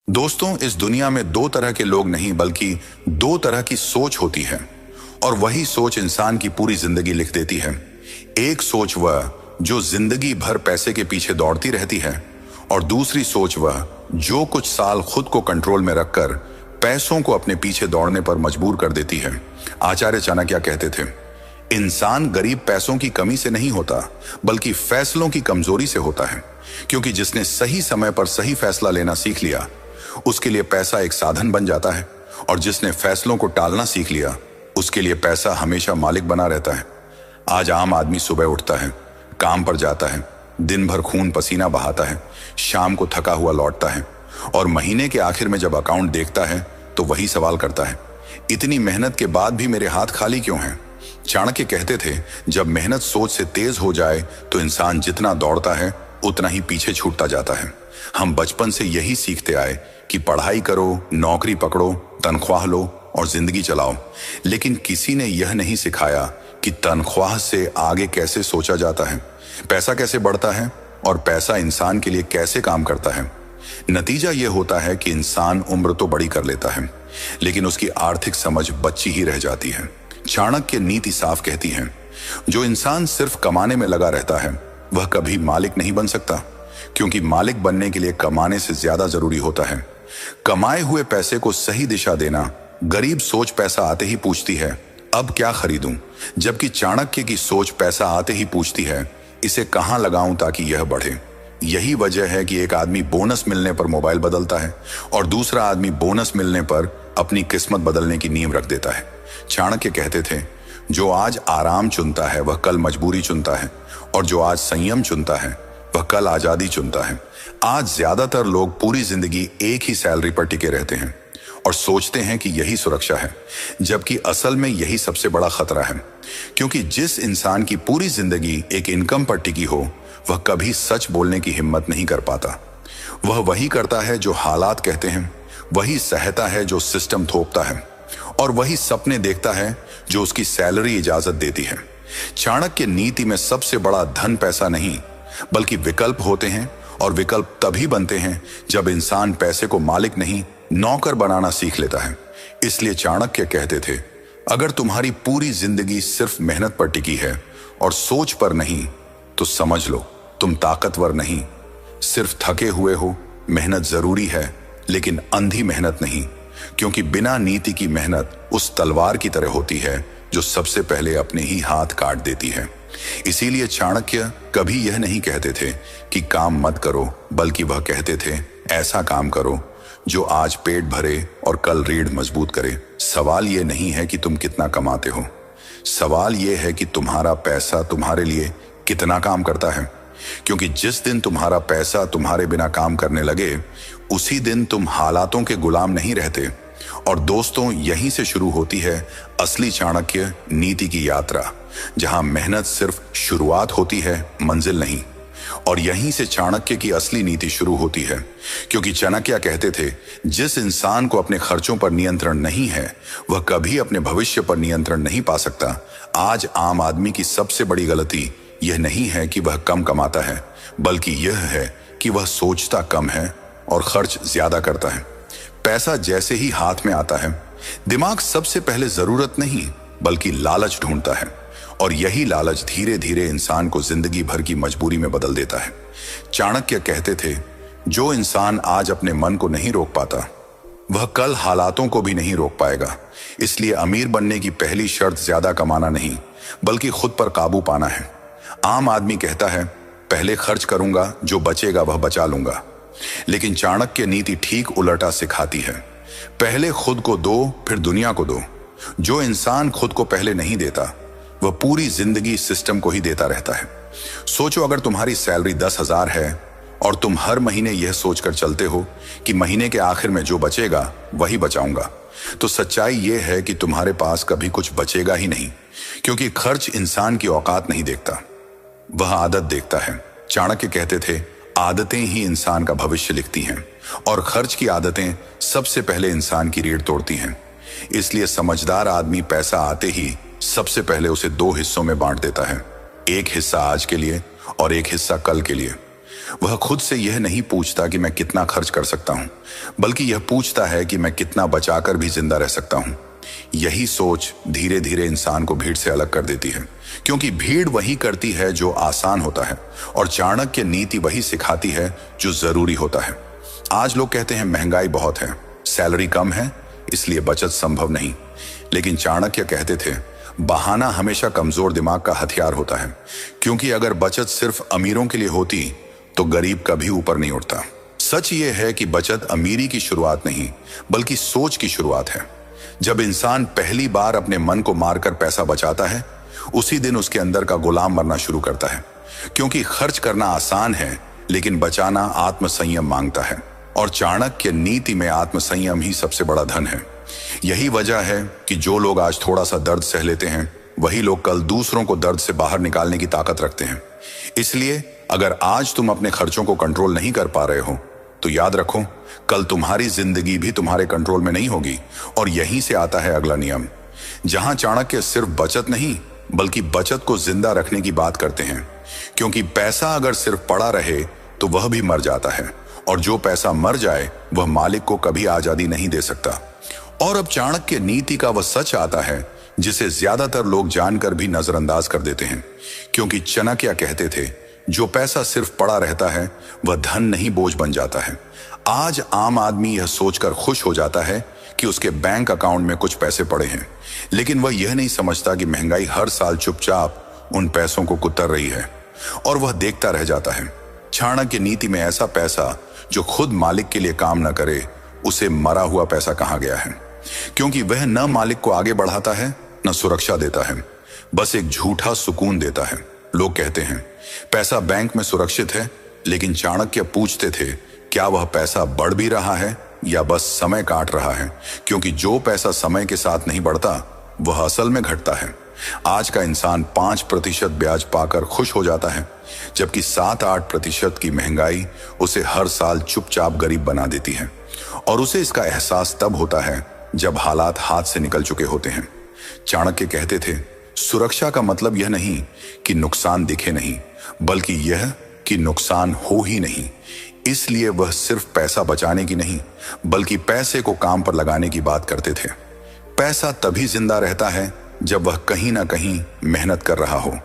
दोस्तों, इस दुनिया में दो तरह के लोग नहीं बल्कि दो तरह की सोच होती है और वही सोच इंसान की पूरी जिंदगी लिख देती है। एक सोच वह जो जिंदगी भर पैसे के पीछे दौड़ती रहती है और दूसरी सोच वह जो कुछ साल खुद को कंट्रोल में रखकर पैसों को अपने पीछे दौड़ने पर मजबूर कर देती है। आचार्य चाणक्य कहते थे, इंसान गरीब पैसों की कमी से नहीं होता बल्कि फैसलों की कमजोरी से होता है, क्योंकि जिसने सही समय पर सही फैसला लेना सीख लिया उसके लिए पैसा एक साधन बन जाता है, और जिसने फैसलों को टालना सीख लिया उसके लिए पैसा हमेशा मालिक बना रहता है। आज आम आदमी सुबह उठता है, काम पर जाता है, दिन भर खून पसीना बहाता है, शाम को थका हुआ लौटता है और महीने के आखिर में जब अकाउंट देखता है तो वही सवाल करता है, इतनी मेहनत के बाद भी मेरे हाथ खाली क्यों हैं? चाणक्य कहते थे, जब मेहनत सोच से तेज हो जाए तो इंसान जितना दौड़ता है उतना ही पीछे छूटता जाता है। हम बचपन से यही सीखते आए कि पढ़ाई करो, नौकरी पकड़ो, तनख्वाह लो और जिंदगी चलाओ, लेकिन किसी ने यह नहीं सिखाया कि तनख्वाह से आगे कैसे सोचा जाता है, पैसा कैसे बढ़ता है और पैसा इंसान के लिए कैसे काम करता है। नतीजा यह होता है कि इंसान उम्र तो बड़ी कर लेता है लेकिन उसकी आर्थिक समझ बच्ची ही रह जाती है। चाणक्य नीति साफ कहती है, जो इंसान सिर्फ कमाने में लगा रहता है वह कभी मालिक नहीं बन सकता, क्योंकि मालिक बनने के लिए कमाने से ज्यादा जरूरी होता है। कमाए हुए पैसे को सही दिशा देना। गरीब सोच पैसा आते ही पूछती है, अब क्या खरीदूं, जबकि चाणक्य की सोच पैसा आते ही पूछती है, इसे कहां लगाऊं ताकि यह बढ़े। यही वजह है कि एक आदमी बोनस मिलने पर मोबाइल बदलता है और दूसरा आदमी बोनस मिलने पर अपनी किस्मत बदलने की नींव रख देता है। चाणक्य कहते थे, जो आज आराम चुनता है वह कल मजबूरी चुनता है, और जो आज संयम चुनता है वह कल आजादी चुनता है। आज ज्यादातर लोग पूरी जिंदगी एक ही सैलरी पर टिके रहते हैं और सोचते हैं कि यही सुरक्षा है, जबकि असल में यही सबसे बड़ा खतरा है, क्योंकि जिस इंसान की पूरी जिंदगी एक इनकम पर टिकी हो वह कभी सच बोलने की हिम्मत नहीं कर पाता। वह वही करता है जो हालात कहते हैं, वही सहता है जो सिस्टम थोपता है, और वही सपने देखता है जो उसकी सैलरी इजाजत देती है। चाणक्य नीति में सबसे बड़ा धन पैसा नहीं बल्कि विकल्प होते हैं, और विकल्प तभी बनते हैं जब इंसान पैसे को मालिक नहीं नौकर बनाना सीख लेता है। इसलिए चाणक्य कहते थे, अगर तुम्हारी पूरी जिंदगी सिर्फ मेहनत पर टिकी है और सोच पर नहीं तो समझ लो तुम ताकतवर नहीं, सिर्फ थके हुए हो। मेहनत जरूरी है लेकिन अंधी मेहनत नहीं, क्योंकि बिना नीति की मेहनत उस तलवार की तरह होती है जो सबसे पहले अपने ही हाथ काट देती है। इसीलिए चाणक्य कभी यह नहीं कहते थे कि काम मत करो, बल्कि वह कहते थे, ऐसा काम करो जो आज पेट भरे और कल रीढ़ मजबूत करे। सवाल यह नहीं है कि तुम कितना कमाते हो, सवाल यह है कि तुम्हारा पैसा तुम्हारे लिए कितना काम करता है, क्योंकि जिस दिन तुम्हारा पैसा तुम्हारे बिना काम करने लगे उसी दिन तुम हालातों के गुलाम नहीं रहते। और दोस्तों, यहीं से शुरू होती है असली चाणक्य नीति की यात्रा, जहां मेहनत सिर्फ शुरुआत होती है, मंजिल नहीं। और यहीं से चाणक्य की असली नीति शुरू होती है, क्योंकि चाणक्य कहते थे, जिस इंसान को अपने खर्चों पर नियंत्रण नहीं है वह कभी अपने भविष्य पर नियंत्रण नहीं पा सकता। आज आम आदमी की सबसे बड़ी गलती यह नहीं है कि वह कम कमाता है, बल्कि यह है कि वह सोचता कम है और खर्च ज्यादा करता है। पैसा जैसे ही हाथ में आता है दिमाग सबसे पहले जरूरत नहीं बल्कि लालच ढूंढता है, और यही लालच धीरे धीरे इंसान को जिंदगी भर की मजबूरी में बदल देता है। चाणक्य कहते थे, जो इंसान आज अपने मन को नहीं रोक पाता वह कल हालातों को भी नहीं रोक पाएगा। इसलिए अमीर बनने की पहली शर्त ज्यादा कमाना नहीं बल्कि खुद पर काबू पाना है। आम आदमी कहता है, पहले खर्च करूंगा, जो बचेगा वह बचा लूंगा, लेकिन चाणक्य नीति ठीक उलटा सिखाती है, पहले खुद को दो फिर दुनिया को दो। जो इंसान खुद को पहले नहीं देता वह पूरी जिंदगी सिस्टम को ही देता रहता है। सोचो, अगर तुम्हारी सैलरी 10,000 है और तुम हर महीने यह सोचकर चलते हो कि महीने के आखिर में जो बचेगा वही बचाऊंगा, तो सच्चाई यह है कि तुम्हारे पास कभी कुछ बचेगा ही नहीं, क्योंकि खर्च इंसान की औकात नहीं देखता, वह आदत देखता है। चाणक्य कहते थे, आदतें ही इंसान का भविष्य लिखती हैं, और खर्च की आदतें सबसे पहले इंसान की रीढ़ तोड़ती हैं। इसलिए समझदार आदमी पैसा आते ही सबसे पहले उसे दो हिस्सों में बांट देता है, एक हिस्सा आज के लिए और एक हिस्सा कल के लिए। वह खुद से यह नहीं पूछता कि मैं कितना खर्च कर सकता हूं, बल्कि यह पूछता है कि मैं कितना बचाकर भी जिंदा रह सकता हूं। यही सोच धीरे धीरे इंसान को भीड़ से अलग कर देती है, क्योंकि भीड़ वही करती है जो आसान होता है और चाणक्य नीति वही सिखाती है जो जरूरी होता है। आज लोग कहते हैं महंगाई बहुत है, सैलरी कम है, इसलिए बचत संभव नहीं। लेकिन चाणक्य कहते थे बहाना हमेशा कमजोर दिमाग का हथियार होता है, क्योंकि अगर बचत सिर्फ अमीरों के लिए होती तो गरीब कभी ऊपर नहीं उठता। सच ये है कि बचत अमीरी की शुरुआत नहीं, बल्कि सोच की शुरुआत है। जब इंसान पहली बार अपने मन को मारकर पैसा बचाता है, उसी दिन उसके अंदर का गुलाम मरना शुरू करता है, क्योंकि खर्च करना आसान है, लेकिन बचाना आत्मसंयम मांगता है। और चाणक्य नीति में आत्मसंयम ही सबसे बड़ा धन है। यही वजह है कि जो लोग आज थोड़ा सा दर्द सह लेते हैं, वही लोग कल दूसरों को दर्द से बाहर निकालने की ताकत रखते हैं। इसलिए अगर आज तुम अपने खर्चों को कंट्रोल नहीं कर पा रहे हो, तो याद रखो कल तुम्हारी जिंदगी भी तुम्हारे कंट्रोल में नहीं होगी। और यहीं से आता है अगला नियम, जहां चाणक्य सिर्फ बचत नहीं बल्कि बचत को जिंदा रखने की बात करते हैं, क्योंकि पैसा अगर सिर्फ पड़ा रहे तो वह भी मर जाता है, और जो पैसा मर जाए वह मालिक को कभी आजादी नहीं दे सकता। और अब चाणक्य नीति का वह सच आता है जिसे ज्यादातर लोग जानकर भी नजरअंदाज कर देते हैं, क्योंकि चाणक्य कहते थे जो पैसा सिर्फ पड़ा रहता है वह धन नहीं बोझ बन जाता है। आज आम आदमी यह सोचकर खुश हो जाता है कि उसके बैंक अकाउंट में कुछ पैसे पड़े हैं, लेकिन वह यह नहीं समझता कि महंगाई हर साल चुपचाप उन पैसों को कुतर रही है और वह देखता रह जाता है। चाणक्य नीति में ऐसा पैसा जो खुद मालिक के लिए काम न करे, उसे मरा हुआ पैसा कहा गया है, क्योंकि वह न मालिक को आगे बढ़ाता है न सुरक्षा देता है, बस एक झूठा सुकून देता है। लोग कहते हैं पैसा बैंक में सुरक्षित है, लेकिन चाणक्य पूछते थे क्या वह पैसा बढ़ भी रहा है या बस समय काट रहा है, क्योंकि जो पैसा समय के साथ नहीं बढ़ता वह असल में घटता है। आज का इंसान 5% ब्याज पाकर खुश हो जाता है, जबकि 7-8% की महंगाई उसे हर साल चुपचाप गरीब बना देती है, और उसे इसका एहसास तब होता है जब हालात हाथ से निकल चुके होते हैं। चाणक्य कहते थे सुरक्षा का मतलब यह नहीं कि नुकसान दिखे नहीं, बल्कि यह कि नुकसान हो ही नहीं। इसलिए वह सिर्फ पैसा बचाने की नहीं बल्कि पैसे को काम पर लगाने की बात करते थे। पैसा तभी जिंदा रहता है जब वह कहीं ना कहीं मेहनत कर रहा हो,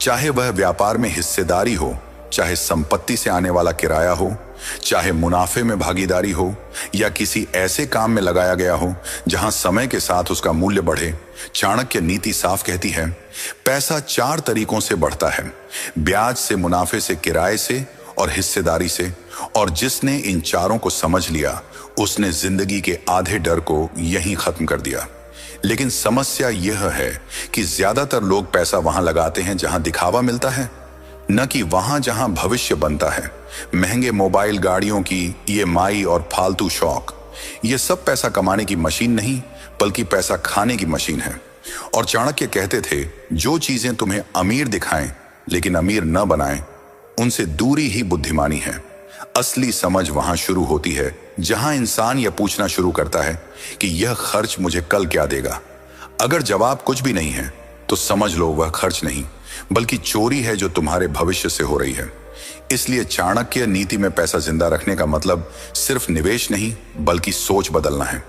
चाहे वह व्यापार में हिस्सेदारी हो, चाहे संपत्ति से आने वाला किराया हो, चाहे मुनाफे में भागीदारी हो, या किसी ऐसे काम में लगाया गया हो जहां समय के साथ उसका मूल्य बढ़े। चाणक्य नीति साफ कहती है पैसा 4 तरीकों से बढ़ता है, ब्याज से, मुनाफे से, किराए से और हिस्सेदारी से। और जिसने इन चारों को समझ लिया उसने जिंदगी के आधे डर को यहीं खत्म कर दिया। लेकिन समस्या यह है कि ज्यादातर लोग पैसा वहां लगाते हैं जहां दिखावा मिलता है, न कि वहां जहां भविष्य बनता है। महंगे मोबाइल, गाड़ियों की EMI और फालतू शौक, यह सब पैसा कमाने की मशीन नहीं बल्कि पैसा खाने की मशीन है। और चाणक्य कहते थे जो चीजें तुम्हें अमीर दिखाएं लेकिन अमीर न बनाएं, उनसे दूरी ही बुद्धिमानी है। असली समझ वहां शुरू होती है जहां इंसान यह पूछना शुरू करता है कि यह खर्च मुझे कल क्या देगा। अगर जवाब कुछ भी नहीं है तो समझ लो वह खर्च नहीं बल्कि चोरी है जो तुम्हारे भविष्य से हो रही है। इसलिए चाणक्य नीति में पैसा जिंदा रखने का मतलब सिर्फ निवेश नहीं बल्कि सोच बदलना है,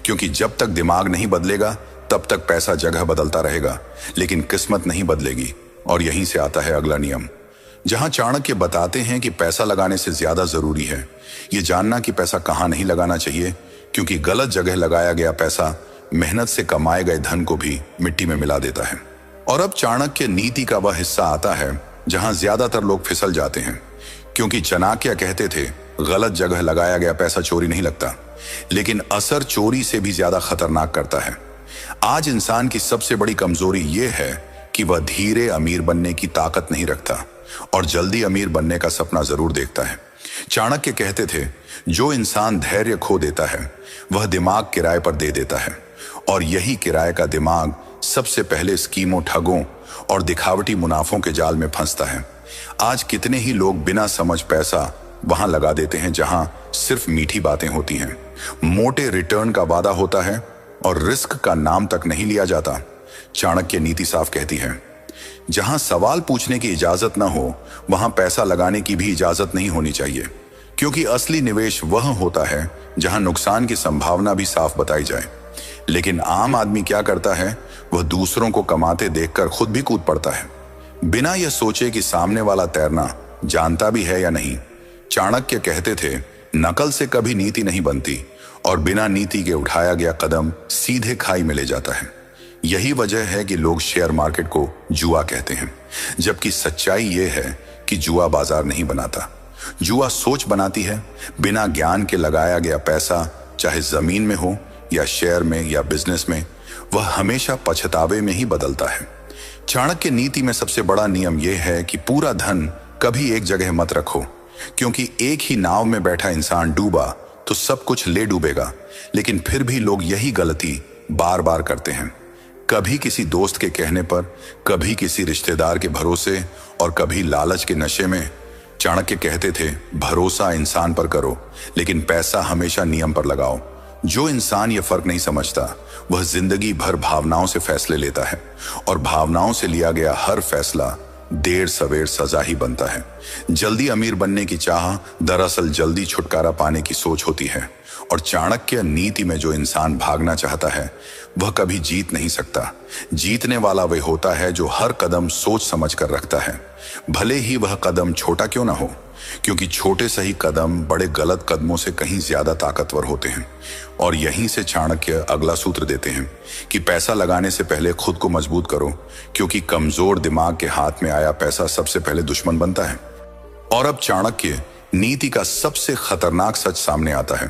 क्योंकि जब तक दिमाग नहीं बदलेगा तब तक पैसा जगह बदलता रहेगा, लेकिन किस्मत नहीं बदलेगी। और यहीं से आता है अगला नियम, जहां चाणक्य बताते हैं कि पैसा लगाने से ज्यादा जरूरी है यह जानना कि पैसा कहां नहीं लगाना चाहिए, क्योंकि गलत जगह लगाया गया पैसा मेहनत से कमाए गए धन को भी मिट्टी में मिला देता है। और अब चाणक्य नीति का वह हिस्सा आता है जहां ज्यादातर लोग फिसल जाते हैं, क्योंकि चाणक्य कहते थे गलत जगह लगाया गया पैसा चोरी नहीं लगता, लेकिन असर चोरी से भी ज्यादा खतरनाक करता है। आज इंसान की सबसे बड़ी कमजोरी यह है कि वह धीरे अमीर बनने की ताकत नहीं रखता और जल्दी अमीर बनने का सपना जरूर देखता है। चाणक्य कहते थे जो इंसान धैर्य खो देता है वह दिमाग किराए पर दे देता है, और यही किराए का दिमाग सबसे पहले स्कीमों, ठगों और दिखावटी मुनाफों के जाल में फंसता है। आज कितने ही लोग बिना समझ पैसा वहां लगा देते हैं जहां सिर्फ मीठी बातें होती हैं, मोटे रिटर्न का वादा होता है और रिस्क का नाम तक नहीं लिया जाता। चाणक्य नीति साफ कहती है जहां सवाल पूछने की इजाजत न हो वहां पैसा लगाने की भी इजाजत नहीं होनी चाहिए, क्योंकि असली निवेश वह होता है जहां नुकसान की संभावना भी साफ बताई जाए। लेकिन आम आदमी क्या करता है, वह दूसरों को कमाते देखकर खुद भी कूद पड़ता है, बिना यह सोचे कि सामने वाला तैरना जानता भी है या नहीं। चाणक्य कहते थे, नकल से कभी नीति नहीं बनती और बिना नीति के उठाया गया कदम सीधे खाई में ले जाता है। यही वजह है कि लोग शेयर मार्केट को जुआ कहते हैं, जबकि सच्चाई यह है कि जुआ बाजार नहीं बनाता, जुआ सोच बनाती है। बिना ज्ञान के लगाया गया पैसा, चाहे जमीन में हो या शेयर में या बिजनेस में, वह हमेशा पछतावे में ही बदलता है। चाणक्य नीति में सबसे बड़ा नियम यह है कि पूरा धन कभी एक जगह मत रखो, क्योंकि एक ही नाव में बैठा इंसान डूबा तो सब कुछ ले डूबेगा। लेकिन फिर भी लोग यही गलती बार बार करते हैं, कभी किसी दोस्त के कहने पर, कभी किसी रिश्तेदार के भरोसे और कभी लालच के नशे में। चाणक्य कहते थे, भरोसा इंसान पर करो लेकिन पैसा हमेशा नियम पर लगाओ। जो इंसान ये फर्क नहीं समझता वह जिंदगी भर भावनाओं से फैसले लेता है, और भावनाओं से लिया गया हर फैसला देर सवेर सजा ही बनता है। जल्दी अमीर बनने की चाह दरअसल जल्दी छुटकारा पाने की सोच होती है, और चाणक्य नीति में जो इंसान भागना चाहता है वह कभी जीत नहीं सकता। जीतने वाला वह होता है जो हर कदम सोच समझ कर रखता है, भले ही वह कदम छोटा क्यों ना हो, क्योंकि छोटे सही कदम बड़े गलत कदमों से कहीं ज्यादा ताकतवर होते हैं। और यहीं से चाणक्य अगला सूत्र देते हैं कि पैसा लगाने से पहले खुद को मजबूत करो, क्योंकि कमजोर दिमाग के हाथ में आया पैसा सबसे पहले दुश्मन बनता है। और अब चाणक्य नीति का सबसे खतरनाक सच सामने आता है,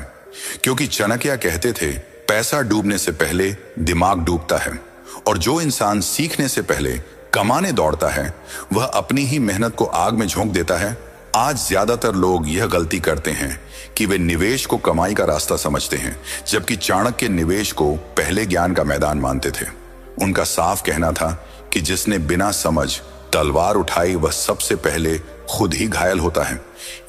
क्योंकि चाणक्य कहते थे, पैसा डूबने से पहले दिमाग डूबता है, और जो इंसान सीखने से पहले कमाने दौड़ता है वह अपनी ही मेहनत को आग में झोंक देता है। आज ज्यादातर लोग यह गलती करते हैं कि वे निवेश को कमाई का रास्ता समझते हैं, जबकि चाणक्य निवेश को पहले ज्ञान का मैदान मानते थे। उनका साफ कहना था कि जिसने बिना समझ तलवार उठाई वह सबसे पहले खुद ही घायल होता है।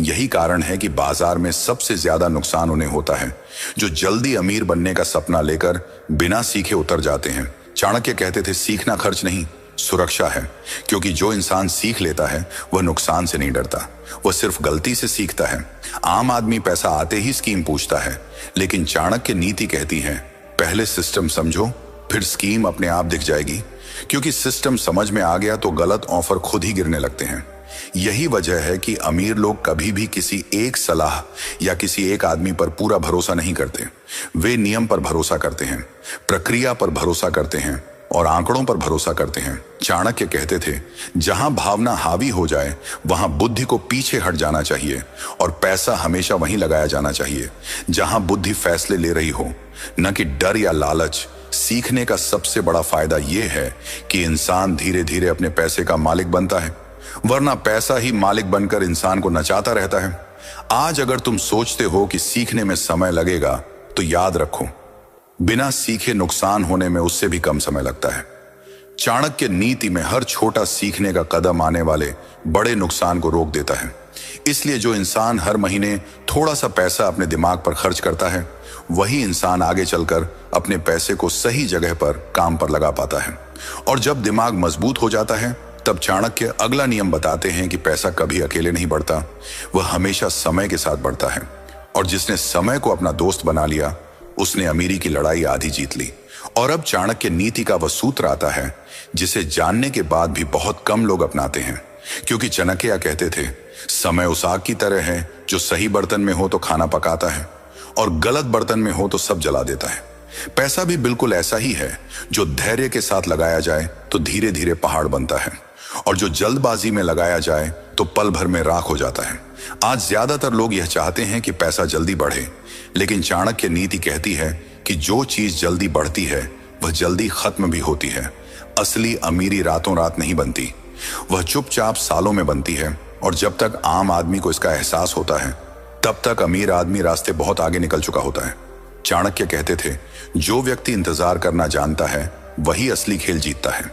यही कारण है कि बाजार में सबसे ज्यादा नुकसान उन्हें होता है जो जल्दी अमीर बनने का सपना लेकर बिना सीखे उतर जाते हैं। चाणक्य कहते थे, सीखना खर्च नहीं, सुरक्षा है, क्योंकि जो इंसान सीख लेता है वह नुकसान से नहीं डरता, वह सिर्फ गलती से सीखता है। आम आदमी पैसा आते ही स्कीम पूछता है, लेकिन चाणक्य नीति कहती है, पहले सिस्टम समझो, फिर स्कीम अपने आप दिख जाएगी, क्योंकि सिस्टम समझ में आ गया तो गलत ऑफर खुद ही गिरने लगते हैं। यही वजह है कि अमीर लोग कभी भी किसी एक सलाह या किसी एक आदमी पर पूरा भरोसा नहीं करते। वे नियम पर भरोसा करते हैं, प्रक्रिया पर भरोसा करते हैं और आंकड़ों पर भरोसा करते हैं। चाणक्य कहते थे, जहां भावना हावी हो जाए वहां बुद्धि को पीछे हट जाना चाहिए और पैसा हमेशा वहीं लगाया जाना चाहिए जहां बुद्धि फैसले ले रही हो, न कि डर या लालच। सीखने का सबसे बड़ा फायदा यह है कि इंसान धीरे धीरे अपने पैसे का मालिक बनता है, वरना पैसा ही मालिक बनकर इंसान को नचाता रहता है। आज अगर तुम सोचते हो कि सीखने में समय लगेगा तो याद रखो, बिना सीखे नुकसान होने में उससे भी कम समय लगता है। चाणक्य नीति में हर छोटा सीखने का कदम आने वाले बड़े नुकसान को रोक देता है। इसलिए जो इंसान हर महीने थोड़ा सा पैसा अपने दिमाग पर खर्च करता है वही इंसान आगे चलकर अपने पैसे को सही जगह पर काम पर लगा पाता है। और जब दिमाग मजबूत हो जाता है तब चाणक्य अगला नियम बताते हैं कि पैसा कभी अकेले नहीं बढ़ता, वह हमेशा समय के साथ बढ़ता है। और जिसने समय को अपना दोस्त बना लिया उसने अमीरी की लड़ाई आधी जीत ली। और अब चाणक्य नीति का वह सूत्र आता है जिसे जानने के बाद भी बहुत कम लोग अपनाते हैं, क्योंकि चाणक्य कहते थे, समय उस आग की तरह है जो सही बर्तन में हो तो खाना पकाता है और गलत बर्तन में हो तो सब जला देता है। पैसा भी बिल्कुल ऐसा ही है, जो धैर्य के साथ लगाया जाए तो धीरे धीरे पहाड़ बनता है, और जो जल्दबाजी में लगाया जाए तो पल भर में राख हो जाता है। आज ज्यादातर लोग यह चाहते हैं कि पैसा जल्दी बढ़े, लेकिन चाणक्य नीति कहती है कि जो चीज जल्दी बढ़ती है वह जल्दी खत्म भी होती है। असली अमीरी रातों रात नहीं बनती, वह चुपचाप सालों में बनती है। और जब तक आम आदमी को इसका एहसास होता है तब तक अमीर आदमी रास्ते बहुत आगे निकल चुका होता है। चाणक्य कहते थे, जो व्यक्ति इंतजार करना जानता है वही असली खेल जीतता है,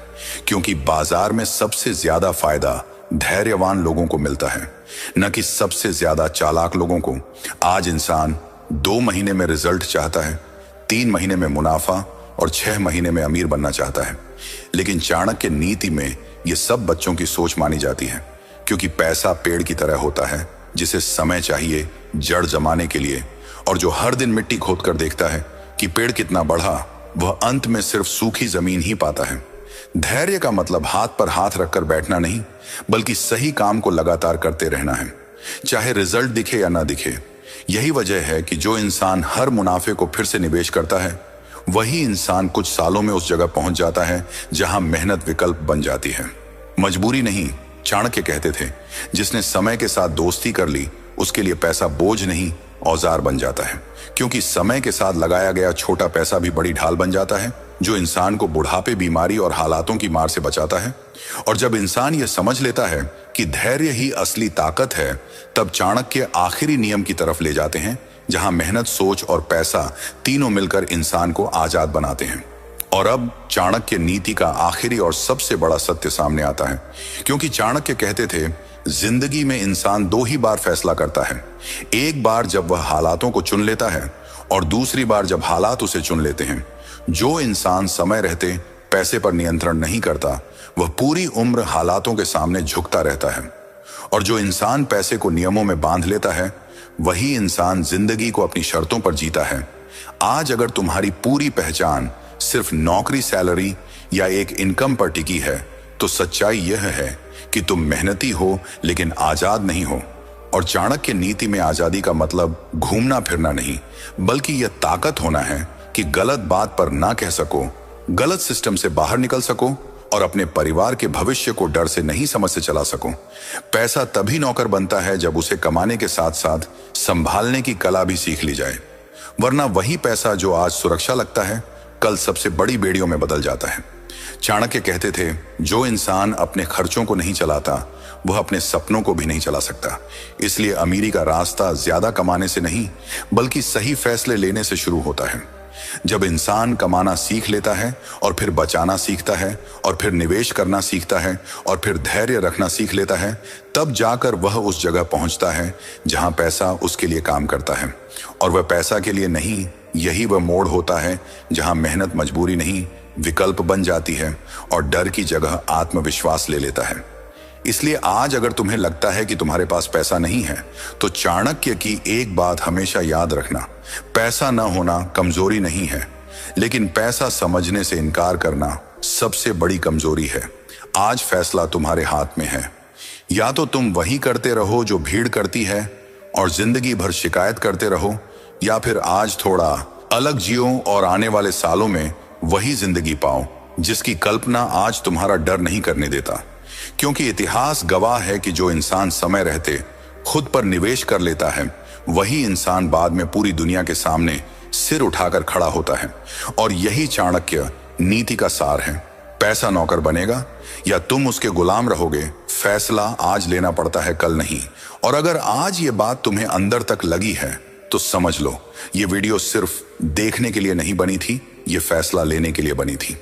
क्योंकि बाजार में सबसे ज्यादा फायदा धैर्यवान लोगों को मिलता है, न कि सबसे ज्यादा चालाक लोगों को। आज इंसान 2 महीने में रिजल्ट चाहता है, 3 महीने में मुनाफा और 6 महीने में अमीर बनना चाहता है। लेकिन चाणक्य नीति में ये सब बच्चों की सोच मानी जाती है, क्योंकि पैसा पेड़ की तरह होता है जिसे समय चाहिए जड़ जमाने के लिए, और जो हर दिन मिट्टी खोद कर देखता है कि पेड़ कितना बढ़ा, वह अंत में सिर्फ सूखी जमीन ही पाता है। धैर्य का मतलब हाथ पर हाथ रखकर बैठना नहीं, बल्कि सही काम को लगातार करते रहना है, चाहे रिजल्ट दिखे या ना दिखे। यही वजह है कि जो इंसान हर मुनाफे को फिर से निवेश करता है, वही इंसान कुछ सालों में उस जगह पहुंच जाता है जहां मेहनत विकल्प बन जाती है, मजबूरी नहीं। चाणक्य कहते थे, जिसने समय के साथ दोस्ती कर ली, उसके लिए पैसा बोझ नहीं, औजार बन जाता है। क्योंकि समय के साथ लगाया गया छोटा पैसा भी बड़ी ढाल बन जाता है, जो इंसान को बुढ़ापे, बीमारी और हालातों की मार से बचाता है। और जब इंसान यह समझ लेता है कि धैर्य ही असली ताकत है, तब चाणक्य आखिरी नियम की तरफ ले जाते हैं, जहां मेहनत, सोच और पैसा तीनों मिलकर इंसान को आजाद बनाते हैं। और अब चाणक्य नीति का आखिरी और सबसे बड़ा सत्य सामने आता है, क्योंकि चाणक्य कहते थे, जिंदगी में इंसान 2 ही बार फैसला करता है। एक बार जब वह हालातों को चुन लेता है, और दूसरी बार जब हालात उसे चुन लेते हैं। जो इंसान समय रहते पैसे पर नियंत्रण नहीं करता, वह पूरी उम्र हालातों के सामने झुकता रहता है। और जो इंसान पैसे को नियमों में बांध लेता है, वही इंसान जिंदगी को अपनी शर्तों पर जीता है। आज अगर तुम्हारी पूरी पहचान सिर्फ नौकरी, सैलरी या एक इनकम पर टिकी है, तो सच्चाई यह है कि तुम मेहनती हो लेकिन आजाद नहीं हो। और चाणक्य नीति में आजादी का मतलब घूमना फिरना नहीं, बल्कि यह ताकत होना है कि गलत बात पर ना कह सको, गलत सिस्टम से बाहर निकल सको, और अपने परिवार के भविष्य को डर से नहीं समझ से चला सको। पैसा तभी नौकर बनता है जब उसे कमाने के साथ साथ संभालने की कला भी सीख ली जाए, वरना वही पैसा जो आज सुरक्षा लगता है, कल सबसे बड़ी बेड़ियों में बदल जाता है। चाणक्य कहते थे, जो इंसान अपने खर्चों को नहीं चलाता, वह अपने सपनों को भी नहीं चला सकता। इसलिए अमीरी का रास्ता ज्यादा कमाने से नहीं, बल्कि सही फैसले लेने से शुरू होता है। जब इंसान कमाना सीख लेता है, और फिर बचाना सीखता है, और फिर निवेश करना सीखता है, और फिर धैर्य रखना सीख लेता है, तब जाकर वह उस जगह पहुंचता है जहां पैसा उसके लिए काम करता है। और वह पैसा के लिए नहीं, यही वह मोड़ होता है जहां मेहनत मजबूरी नहीं, विकल्प बन जाती है, और डर की जगह आत्मविश्वास ले लेता है। इसलिए आज अगर तुम्हें लगता है कि तुम्हारे पास पैसा नहीं है, तो चाणक्य की एक बात हमेशा याद रखना, पैसा न होना कमजोरी नहीं है, लेकिन पैसा समझने से इनकार करना सबसे बड़ी कमजोरी है। आज फैसला तुम्हारे हाथ में है। या तो तुम वही करते रहो जो भीड़ करती है और जिंदगी भर शिकायत करते रहो, या फिर आज थोड़ा अलग जियो और आने वाले सालों में वही जिंदगी पाओ जिसकी कल्पना आज तुम्हारा डर नहीं करने देता। क्योंकि इतिहास गवाह है कि जो इंसान समय रहते खुद पर निवेश कर लेता है, वही इंसान बाद में पूरी दुनिया के सामने सिर उठाकर खड़ा होता है। और यही चाणक्य नीति का सार है। पैसा नौकर बनेगा या तुम उसके गुलाम रहोगे, फैसला आज लेना पड़ता है, कल नहीं। और अगर आज ये बात तुम्हें अंदर तक लगी है, तो समझ लो ये वीडियो सिर्फ देखने के लिए नहीं बनी थी, ये फैसला लेने के लिए बनी थी।